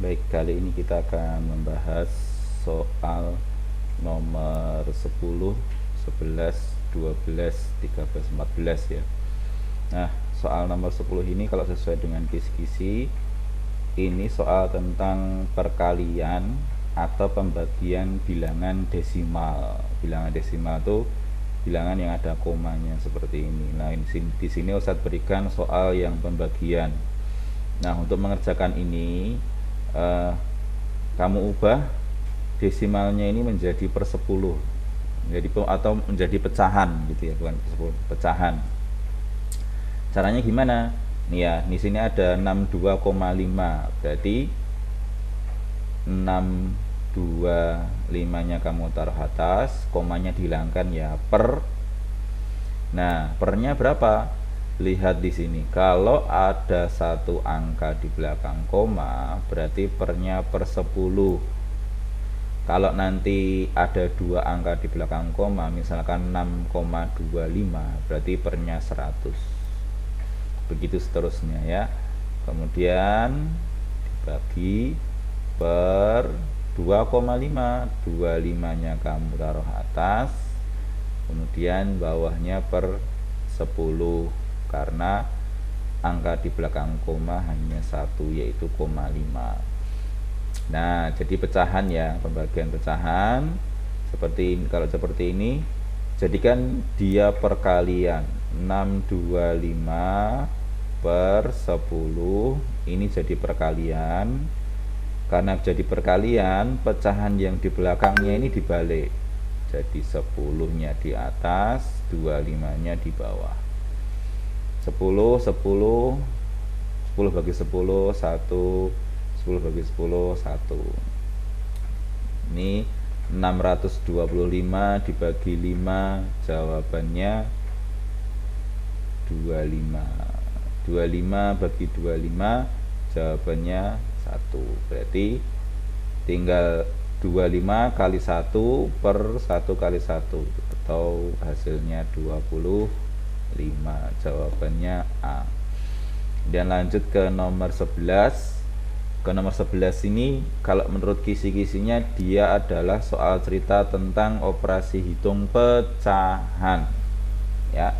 Baik, kali ini kita akan membahas soal nomor 10, 11, 12, 13, 14 ya. Nah, soal nomor 10 ini kalau sesuai dengan kisi-kisi, ini soal tentang perkalian atau pembagian bilangan desimal. Bilangan desimal itu bilangan yang ada komanya seperti ini. Nah, di sini Ustadz berikan soal yang pembagian. Nah, untuk mengerjakan ini kamu ubah desimalnya ini menjadi per 10, atau menjadi pecahan gitu ya, bukan per 10, pecahan. Caranya gimana? Nih ya, di sini ada 62,5, berarti 625-nya kamu taruh atas, komanya dihilangkan ya, per. Nah, pernya berapa? Lihat di sini. Kalau ada satu angka di belakang koma, berarti pernya per 10. Kalau nanti ada dua angka di belakang koma, misalkan 6,25, berarti pernya 100. Begitu seterusnya ya. Kemudian dibagi per 2,5, 25-nya kamu taruh atas, kemudian bawahnya per 10, karena angka di belakang koma hanya 1, yaitu 0,5. Nah, jadi pecahan ya, pembagian pecahan seperti ini. Kalau seperti ini, jadikan dia perkalian 625 per 10, ini jadi perkalian. Karena jadi perkalian, pecahan yang di belakangnya ini dibalik, jadi 10-nya di atas, 25-nya di bawah. 10 bagi 10 1, 10 bagi 10 1. Ini 625 dibagi 5, jawabannya 25. 25 bagi 25, jawabannya 1. Berarti tinggal 25 kali 1 per 1 kali 1, atau hasilnya 25. Jawabannya A. Dan lanjut ke nomor 11. Ke nomor 11 ini, kalau menurut kisi-kisinya, dia adalah soal cerita tentang operasi hitung pecahan ya,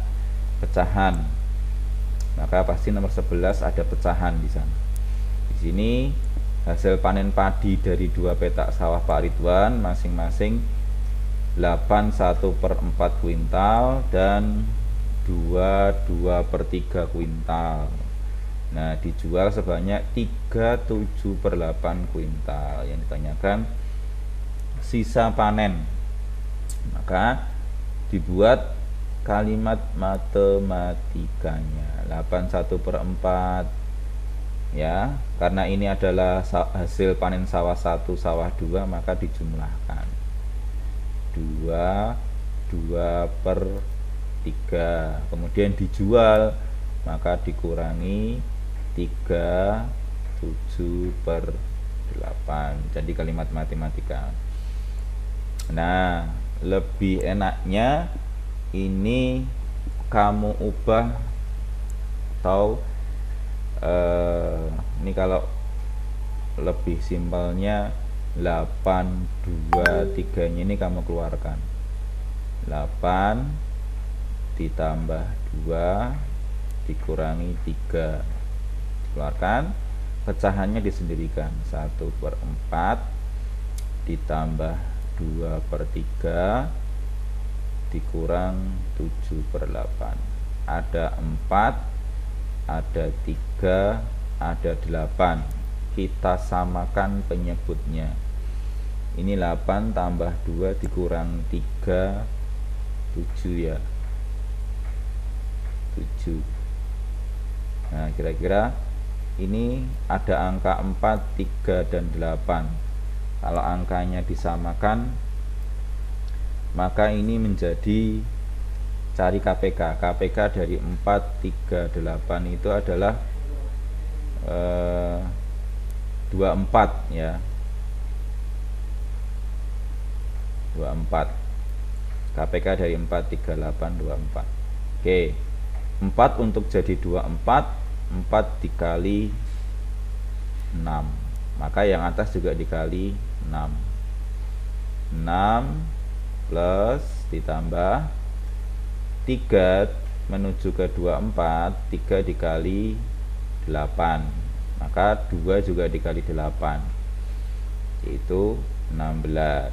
pecahan. Maka pasti nomor 11 ada pecahan di sana. Di sini hasil panen padi dari 2 petak sawah Pak Ridwan, masing-masing 81/4 kuintal dan 2/3 kuintal. Nah, dijual sebanyak 37/8 kuintal. Yang ditanyakan sisa panen. Maka dibuat kalimat matematikanya. 81/4 ya, karena ini adalah hasil panen sawah 1, sawah 2, maka dijumlahkan 2/3, kemudian dijual, maka dikurangi 37/8, jadi kalimat matematika. Nah, lebih enaknya ini kamu ubah, atau ini kalau lebih simpelnya 823-nya ini kamu keluarkan. 8 ditambah 2 dikurangi 3, dikeluarkan. Pecahannya disendirikan. 1/4 ditambah 2/3 dikurang 7/8. Ada 4, ada 3, ada 8. Kita samakan penyebutnya. Ini 8 tambah 2 dikurang 3, 7 ya, 7. Nah, kira-kira ini ada angka 4, 3, dan 8. Kalau angkanya disamakan, maka ini menjadi, cari KPK. KPK dari 4, 3, 8 itu adalah 24 ya, 24. KPK dari 4, 3, 8, 24. Oke, 4 untuk jadi 24, 4 dikali 6, maka yang atas juga dikali 6. 6 plus ditambah 3 menuju ke 24, 3 dikali 8, maka 2 juga dikali 8, yaitu 16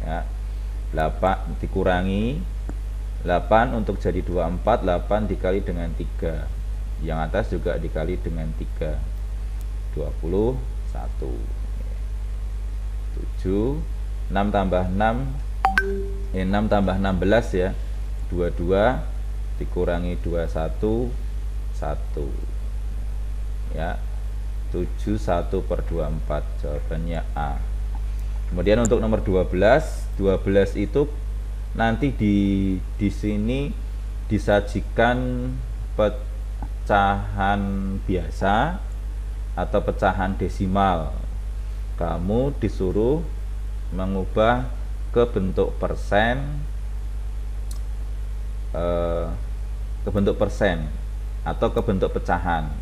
ya. 8 dikurangi 8 untuk jadi 24, 8 dikali dengan 3, yang atas juga dikali dengan 3, 21. 7, 6 tambah 6 6 tambah 16 ya, 22 dikurangi 21, 1 ya, 71 per 24, jawabannya A. Kemudian untuk nomor 12 itu nanti di sini disajikan pecahan biasa atau pecahan desimal. Kamu disuruh mengubah ke bentuk persen, atau ke bentuk pecahan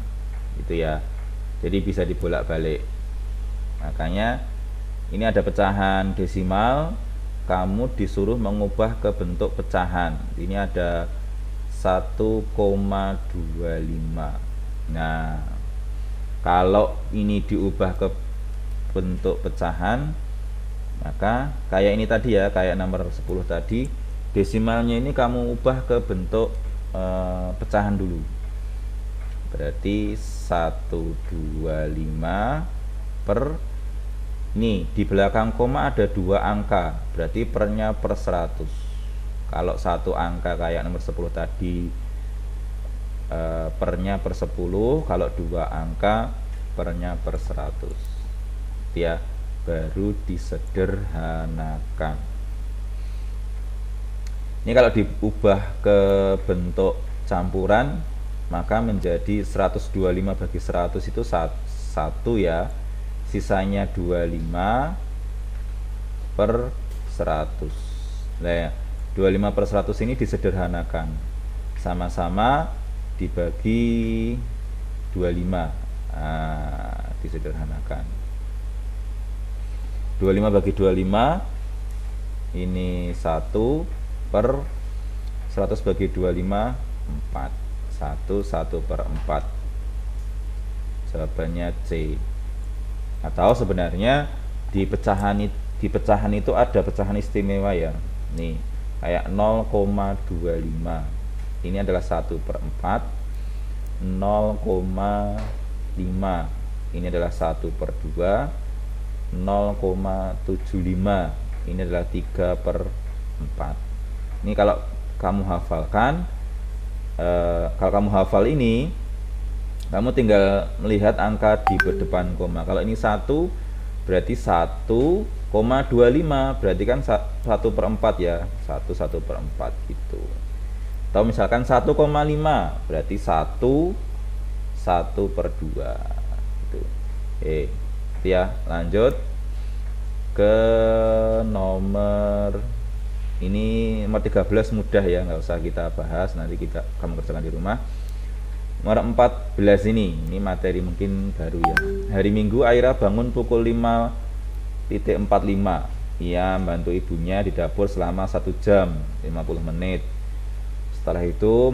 gitu ya. Jadi bisa dibolak-balik. Makanya ini ada pecahan desimal, kamu disuruh mengubah ke bentuk pecahan. Ini ada 1,25. Nah, kalau ini diubah ke bentuk pecahan, maka kayak ini tadi ya, kayak nomor 10 tadi, desimalnya ini kamu ubah ke bentuk pecahan dulu. Berarti 125 per, nih di belakang koma ada 2 angka, berarti pernya per 100. Kalau satu angka kayak nomor 10 tadi pernya per 10, kalau 2 angka pernya per 100 ya, baru disederhanakan. Ini kalau diubah ke bentuk campuran, maka menjadi 125 bagi 100 itu 1 ya, sisanya 25 per 100. Nah ya, 25 per 100 ini disederhanakan, sama-sama dibagi 25. Nah, disederhanakan 25 bagi 25 ini 1 per 100 bagi 25 4, 1 per 4, jawabannya C. Atau sebenarnya di pecahan itu ada pecahan istimewa ya, nih kayak 0,25, ini adalah 1 per 4, 0,5 ini adalah 1 per 2, 0,75 ini adalah 3 per 4. Ini kalau kamu hafalkan, kalau kamu hafal ini, kamu tinggal melihat angka di depan koma. Kalau ini 1 berarti 1,25, berarti kan 1 per 4 ya, 1 per 4 gitu. Atau misalkan 1,5 berarti 1 per 2 gitu. Ya, lanjut ke nomor ini, nomor 13 mudah ya, nggak usah kita bahas, nanti kamu kerjakan di rumah. Nomor 14 ini materi mungkin baru ya. Hari Minggu Aira bangun pukul 5.45. Ia bantu ibunya di dapur selama 1 jam 50 menit. Setelah itu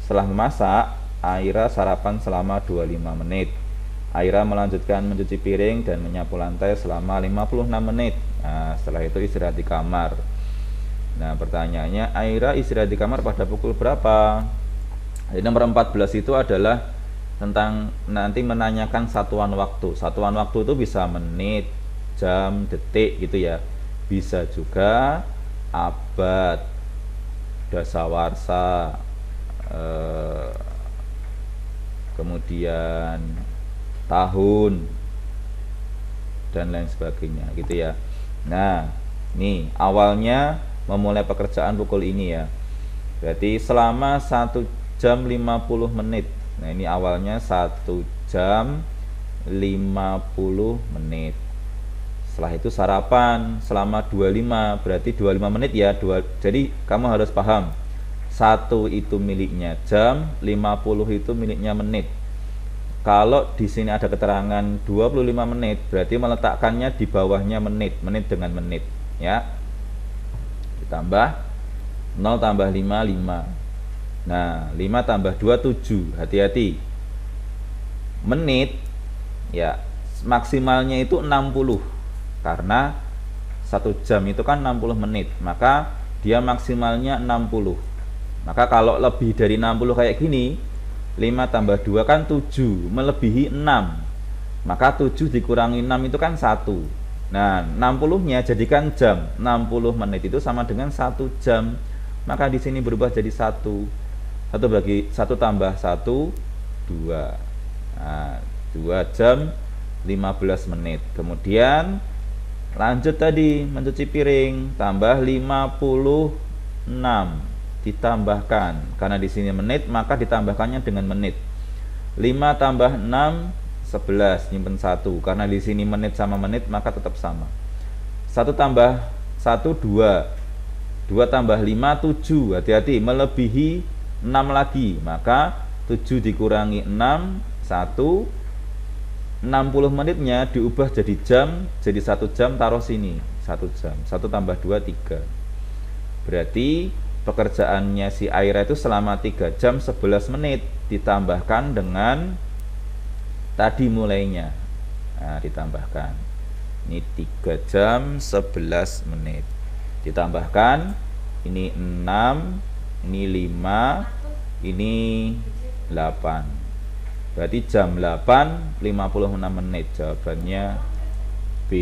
setelah memasak, Aira sarapan selama 25 menit. Aira melanjutkan mencuci piring dan menyapu lantai selama 56 menit. Nah, setelah itu istirahat di kamar. Nah, pertanyaannya, Aira istirahat di kamar pada pukul berapa? Jadi nomor 14 itu adalah tentang nanti menanyakan satuan waktu. Satuan waktu itu bisa menit, jam, detik gitu ya. Bisa juga abad, dasawarsa, kemudian tahun, dan lain sebagainya gitu ya. Nah, nih awalnya memulai pekerjaan pukul ini ya. Berarti selama 1 jam 50 menit. Nah, ini awalnya 1 jam 50 menit. Setelah itu sarapan selama 25, berarti 25 menit ya. Jadi kamu harus paham, 1 itu miliknya jam, 50 itu miliknya menit. Kalau di sini ada keterangan 25 menit, berarti meletakkannya di bawahnya menit, menit dengan menit, ya. Ditambah 0 tambah 5, 5. Nah, 5 tambah 2, 7. Hati-hati. Menit, ya, maksimalnya itu 60. Karena 1 jam itu kan 60 menit, maka dia maksimalnya 60. Maka kalau lebih dari 60 kayak gini, 5 tambah 2 kan 7, melebihi 6. Maka 7 dikurangi 6 itu kan 1. Nah, 60-nya jadikan jam. 60 menit itu sama dengan 1 jam. Maka di sini berubah jadi 1. 1 bagi 1 tambah 1, 2. Nah, 2 jam 15 menit. Kemudian lanjut tadi mencuci piring, tambah 56. Ditambahkan, karena di sini menit maka ditambahkannya dengan menit. 5 tambah 6, 11, nyimpen 1. Karena di sini menit sama menit maka tetap sama. 1 tambah 1, 2. 2 tambah 5, 7. Hati-hati, melebihi 6 lagi. Maka 7 dikurangi 6, 1. 60 menitnya diubah jadi jam, jadi 1 jam, taruh sini 1 jam. 1 tambah 2, 3. Berarti pekerjaannya si Aira itu selama 3 jam 11 menit, ditambahkan dengan tadi mulainya. Nah, ditambahkan ini 3 jam 11 menit, ditambahkan ini 6, ini 5, ini 8. Berarti jam 8 56 menit. Jawabannya B.